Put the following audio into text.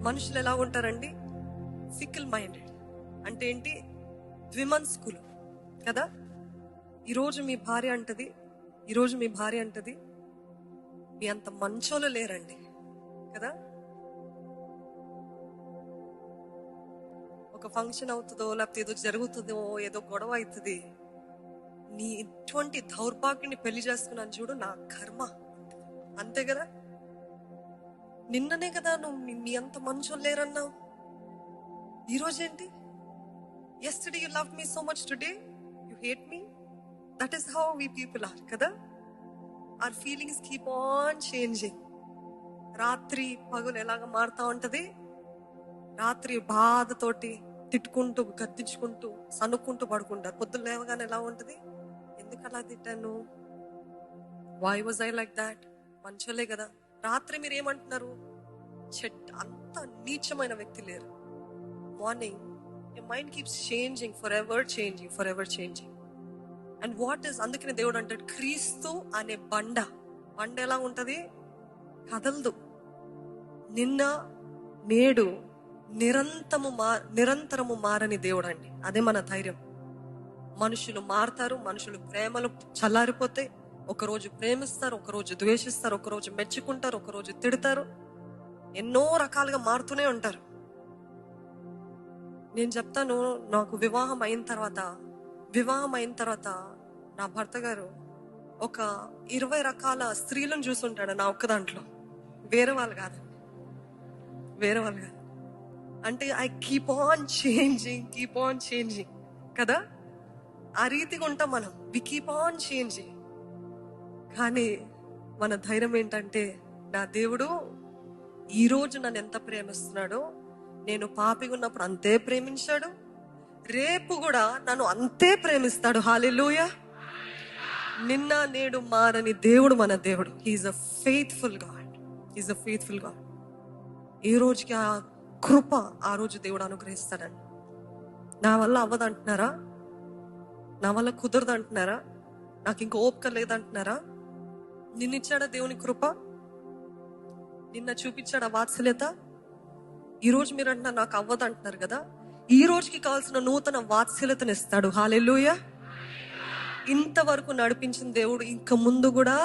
మనుషులు ఎలా ఉంటారండి? ఫికిల్ మైండెడ్ అంటే ఏంటి? ద్విమనస్కులు కదా. ఈరోజు మీ భార్య అంటది, ఈరోజు మీ భార్య అంటది, మీ అంత మంచోళ్ళు లేరండి కదా. ఒక ఫంక్షన్ అవుతుందో లేకపోతే ఏదో జరుగుతుందో, ఏదో గొడవ అవుతుంది, నీ ఇటువంటి దౌర్భాగ్యుని పెళ్లి చేసుకున్నాను చూడు, నా కర్మ. అంతే కదా. నిన్ననే కదా నువ్వు మీ అంత మనుషులు లేరన్నావు, ఈరోజేంటి? yesterday you loved me so much, today you hate me. That is how we people are కదా. our feelings keep on changing. రాత్రి పగలు ఎలాగ మారుతా ఉంటది. రాత్రి బాధతోటి తిట్టుకుంటూ, గద్దించుకుంటూ, సనుక్కుంటూ పడుకుంటారు. పొద్దున్న లేవగానే ఎలా ఉంటది? ఎందుకు అలా తిట్టాను? why was I like that? మంచోలే కదా. రాత్రి మీరు ఏమంటున్నారు? అంత నీచమైన వ్యక్తి లేరు. Morning your mind keeps changing, forever changing. And what is, అందుకనే దేవుడు అంటాడు, క్రీస్తు అనే బండ ఎలా ఉంటది? కదలదు. నిన్న నేడు నిరంతరము మారని దేవుడు అండి. అదే మన ధైర్యం. మనుషులు మారుతారు, మనుషులు ప్రేమలు చల్లారిపోతే, ఒకరోజు ప్రేమిస్తారు, ఒకరోజు ద్వేషిస్తారు, ఒకరోజు మెచ్చుకుంటారు, ఒకరోజు తిడతారు, ఎన్నో రకాలుగా మారుతూనే ఉంటారు. నేను చెప్తాను, నాకు వివాహం అయిన తర్వాత నా భర్త గారు ఒక 20 రకాల స్త్రీలను చూసుంటాడు నా ఒక్క దాంట్లో. వేరే వాళ్ళు కాదు. అంటే ఐ కీప్ ఆన్ చేంజింగ్ కదా. ఆ రీతిగా ఉంటాం మనం. We keep on changing. కానీ మన ధైర్యం ఏంటంటే, నా దేవుడు ఈ రోజు నన్ను ఎంత ప్రేమిస్తున్నాడో, నేను పాపిగా ఉన్నప్పుడు అంతే ప్రేమించాడు, రేపు కూడా నన్ను అంతే ప్రేమిస్తాడు. హల్లెలూయా. నిన్న నేడు మారని దేవుడు మన దేవుడు. He is a faithful God. ఈ రోజుకి ఆ కృప ఆ రోజు దేవుడు అనుగ్రహిస్తాడండి. నా వల్ల అవ్వదు అంటున్నారా? నా వల్ల కుదరదు అంటున్నారా? నాకు ఇంక ఓపిక లేదంటున్నారా? నిన్నిచ్చాడా దేవుని కృప? నిన్న చూపించాడా వాత్సల్యత? ఈ రోజు మీరు అంటున్నారు నాకు అవ్వదు అంటున్నారు కదా. ఈ రోజుకి కావాల్సిన నూతన వాత్సల్యతను ఇస్తాడు. హల్లెలూయా. ఇంతవరకు నడిపించిన దేవుడు ఇంక ముందు కూడా